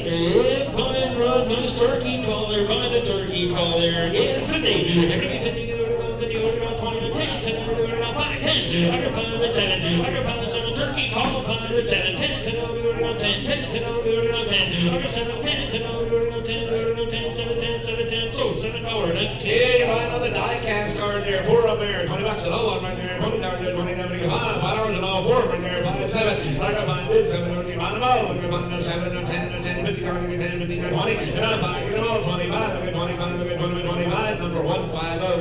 Yeah, buying run, nice turkey call there, buying a turkey call there. Yeah, 50. Everybody 50, 50, 20, 10, 10, 5, 10. I got 5 at 7. I got 5 at 7. Turkey call 5 at 7. 10, 10, 10, 10, 10, 10. I got 7, 10, 10, 10, 7, 10, 7, 10. So $7.19. Yeah, you're buying another die cast card there. 4 up there, $20 at all on right there. $20 there, $20, $5 and all 4 right there. 5 7. I got 5 bids, 7. You buy them all. I'm going to 7, 10, 10, 50, 10, 50, 20. And I'm 5, get them all. 25. I get 25. I get 25. Number 150.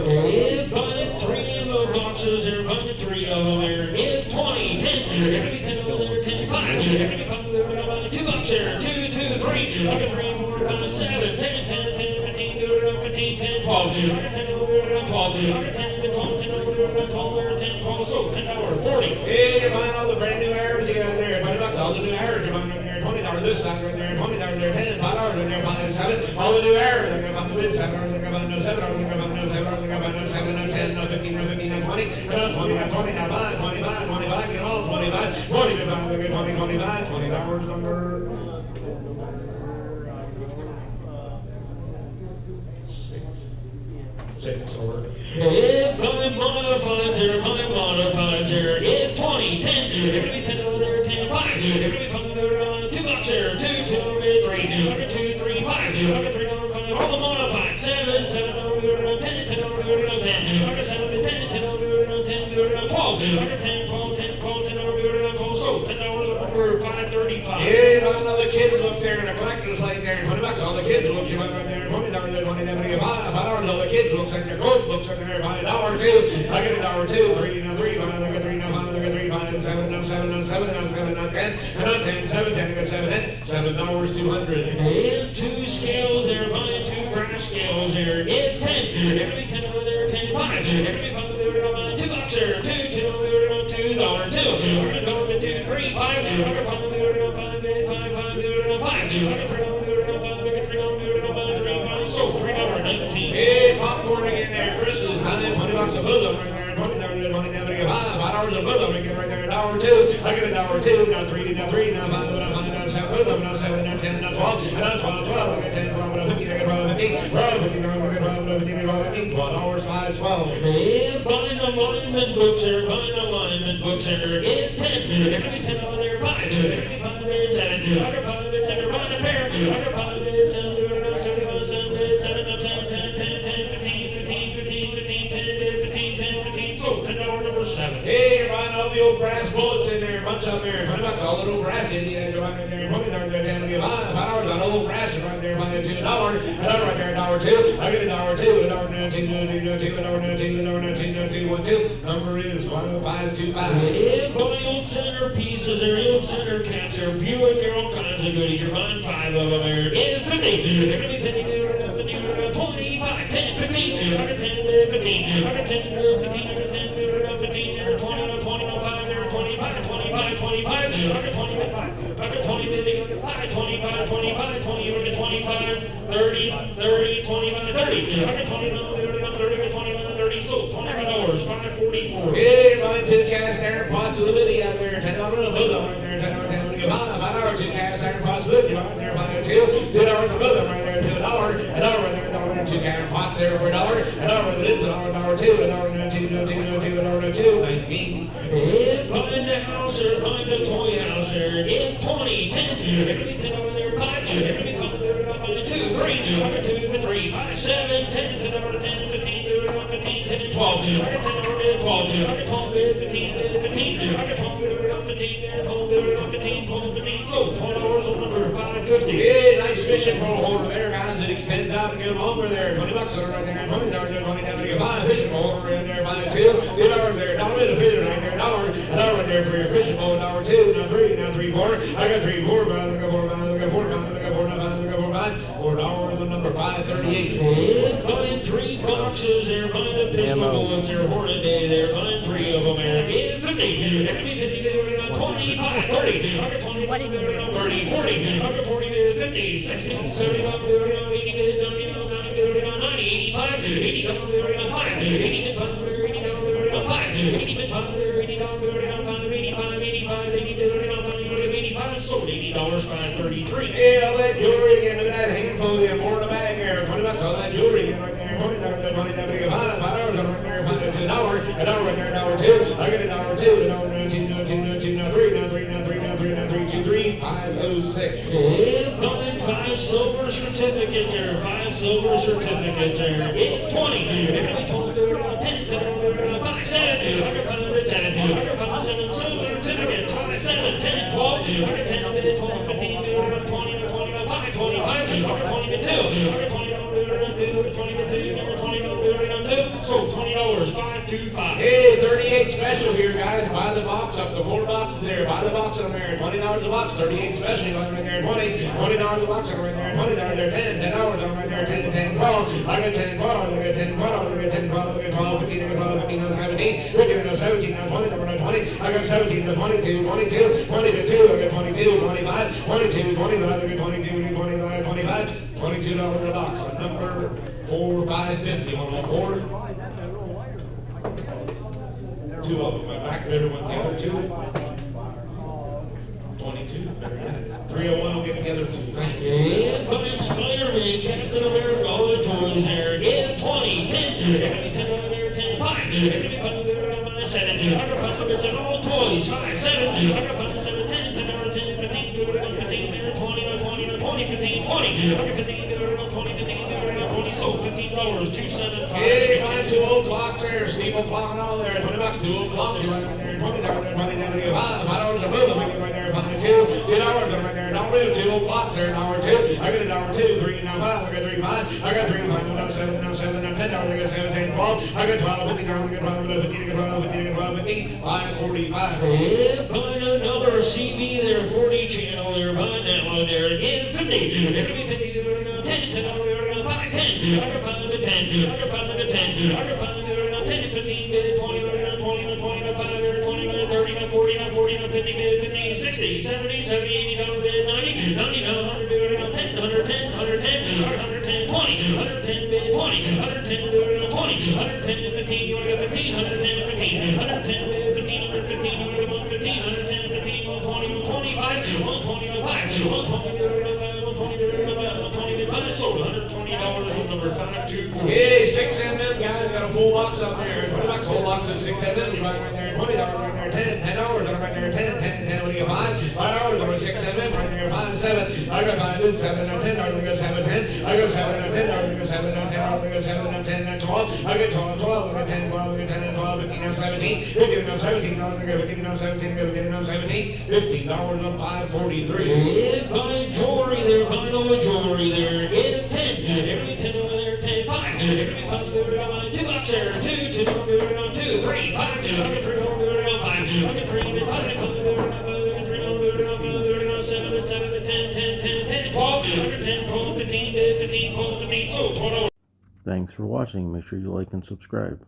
Yeah, buying 3 ammo boxes there. Buying 3 of them there. Yeah, 20, 10. Every 10 over there, 10, 5. Every 5 there, 2 bucks there. 2, 2, 3. I got 3, 4, 5, 7, 10, 10, 10, 15, 15, 10, 12. I got 10 over there, 12. I got 10, 12, 10 over there, 12, 10, 12. So $10.40. Yeah, you're buying all the brand new arrows you got there. $20 all the new arrows you're buying right there. $20 this side right there. $20 there. 10 $5 right there. 5 7. All the new arrows. They're going to buy this 7. They're going to buy no 7. They're going to buy no 7. They're going to buy no 7. No 10. No 15. No 15. No 20. No 20. No 20. No 5. 25. 25. Get all 25. 20. Get 5. Get 20. 25. $20 number. 6 over. Yeah, my modified there, my modified there. Yeah, 20, 10. Every 10 over there, 10, 5. Every 5 over there, 2 bucks there. 2, 2 over there, 3. Under 2, 3, 5. Under 3 over 5. All the modified. 7, 7 over there, 10, 10 over there, 10. Under 7, 10, 10 over there, 10 over there, 12. Under 10, 12, 10, 12, 10 over there, 12. So $10 over 535. Yeah, all the kids looks there in a collector's like there. $20 all the kids looks you right there. $20 there, $20 $5 all the kids looks like their coat looks like there. $1 2. I get $1 2. 3 no 3. 5 I get 3 no 5. I get 3 5 7 no 7 no 7 no 7 no 10. And on 10 7 10 I get 7 10. $7 200. Yeah, 2 scales there, buying 2 brass scales there. Yeah, 10. Every 10 over there, 10, 5. Every 5 over there, buying 2 bucks there. 2, 2 over there, $2, 2. I'm going to 2, 3, 5. I'm going to 5 over there, 5, 5, 5 over there, 5. I'm going to 3 over there, 5. I'm going to 3 over there, 5, 3, 5. So $3.19. Hey, popcorn again there. Christmas time. $20 a bosom right there. $20 $5 a bosom. I get right there. $1 2. I get $1 2. Now 3 now 3 now 5 now 5 now 7 now 7 now 10 now 12 and now 12 12. I get 10 12 now 15. I get 12 15. 12 15. I get 12 15. $12 5 12. Yeah, buying alignment books there. Buying alignment books there. Yeah, 10. Every 10 over there, 5. Every 5 there, 7. I got 5 there, 7. Buying a pair. I got 5 there, 7. 7 10 10 10 10 15 15 15 15 10 15 10 15. So $10 number 7. Hey, you're buying all the old brass bullets in there. Bunch of them there. $20 all the old brass in there. You're buying right there. $20 there. $5 on old brass is right there. Buying $2. And I'm right there. $1 2. I get $1 2. $1 2. $1 2. $1 2. Number is 10525. Yeah, buying old centerpieces there. Old center caps there. Buick there. All kinds of goodies. You're buying 5 of them there. Yeah, 50. Every 50 there. 25, 10, 15, I got 10, 15, I got 10, 15, I got 10, 15, 20, 25, 25, 25, 25, I got 20, I got 20, 25, 25, 25, 20, I got 25, 30, 30, 25, 30, I got 29, 30, 29, 30, so $25, 544. Hey, buying 2 cast iron pots of the Liddy out there. $10 a both right there. $5 2 cast iron pots of the Liddy right there. $2 $2 for both of them right there. $1 right there. $2 cast pots there for $1. $1 lids. $1 2. $2 $2 19. Yeah, buying the house there, buying the toy house there. Yeah, 20, 10. Every 10 over there, 5. Every 5 over there, 5, 2, 3. I got 2, 3, 5, 7, 10, 10 over 10, 15, 15, 10, 12. I got 10 over there, 12. I got 12, 15, 15. I got 12 over 15, 12 over 15, 12, 15. So $12 on number 550. Yeah, nice fishing pole holder there, guys. It extends out and get longer there. $20 right there. $20 there. $20 down to get 5 fishing pole holder in there. $2 $2 there. $1 in the fishing right there. $1 right there for your fishing pole. $2 now 3 now 3 4. I got 3 4 5. I got 4 5. I got 4 5. I got 4 5. I got 4 5. $4 on number 538. Yeah, buying 3 boxes there. Buying a pistol bullets there. Hornaday there. Buying 3 of them there. Yeah, 50. Every 50 there. 25, 30. I got 20 there. 30, 40. I got 40 there. 50, 60, 70 there. 80 there. 90, 85, 80 there. 5, 80 there. 5, 80 there. 5, 85, 85, 80 there. 85, so $80, 533. Yeah, let your jewelry again. Look at that handful of more in the bag here. $20 all that jewelry again right there. $20, $20, $5 right there. $2, $1 right there. $2. I get $1, $2, $2, $3, 2, 3, 506. Yeah, buying 5 silver certificates there. 5 silver certificates there. Get 20. Every 20, 10, 5, 7. I got 5, 7. I got 5, 7 silver certificates. 5, 7, 10, 12. I got 10, 12, 15, 20, 25, 25. I got 20 to 2. I got 20 to 2. 20 to 2. 20 to 2. So $20. 5, 2, 5. Hey, 38 special here, guys. Buy the box up to 4 boxes there. Buy the box on there. $20 a box. 38 special. Right there. $20 a box on right there. $20 there. $10 on right there. 10 and 10, 12. I got 10 and 12. I got 10 and 12. I got 10 and 12. I got 12, 15, I got 12, 15, I got 17. 15, I got 17. I got 20. I got 20. I got 17 to 22. 22. 20 to 2. I got 22. 25. 22. 25. I got 22. 25. 25. $22 a box. On number 4, 5, 50. On all 4. 2 of them. My back bidder went the other 2. 22. 301 will get the other 2. Thank you. And buying Spider-Man, Captain America, all the toys there. Get 20, 10. They're gonna be 10 over there, 10, 5. They're gonna be 5 over there, 7. I got 5 that's in all toys. 5, 7. I got 5, 7, 10, 10 over 10, 15, 15, 20, 20, 20, 15, 20. I got 15 over 20, 15 over 20. So $15, 2, 7, 5. Hey, buying 2 old clocks there. Steve o'clock and all there. $20, 2 old clocks right there. $20, $5 a move. Right there. $2 right there. $2 old clocks there. $2. I got $2. 3, now 5. I got 3, 5. I got 3, 5. Now 7, now 7, now $10. I got 7, 10, 12. I got 12, 15, I got 12, 15, I got 12, 15, I got 12, 15, 5, 45. Yeah, buying another CD there, 40 channel there, buying that one there. Again, 50. They're gonna be 50, 10, 10, 5, 10. I got 5 to 10. I got 5 to 10. I got 5 to 10, 15, 20, 20, 25, 20, 30, 40, 40, 50, 50, 60, 70, 70, 80, 90, 90, 100, 10, 110, 110, 110, 20, 110, 20, 110, 20, 110, 15, you want to get 15, 110, 15, 110, 15, 115, 115, 110, 15, 120, 125, 125, 125, sold $120 on number 5, 2, 4. Hey, 6 and them guys got a full box up there. $20, whole box of 6 and them. You buy right there. $20 right there. $10 right there. 10 and 10, 10. What do you get? $5 over 6 and them right there. 5 and 7. I got 5 and 7 and $10. I got 7 and 10. I got 7 and 10. I got 7 and 10. I got 7 and 10 and 12. I got 12 and 12. I got 10 and 12. I got 10 and 12. 15 and 17. 15 and 17. I got 15 and 17. I got 15 and 17. $15 on 543. Yeah, buying jewelry there. Buying all the jewelry there. Get 10. Every 10 over there. 10, 5. Every 5 over there. 2 bucks there. 2 over there. 2, 3, 5. I got 3 over there. 5. I got 3 5. I got 5 over there. 3 over there. 7, 7, 10, 10, 10, 10, 12. I got 10, 12, 15, 15, 12, 15. So $12. Thanks for watching. Make sure you like and subscribe.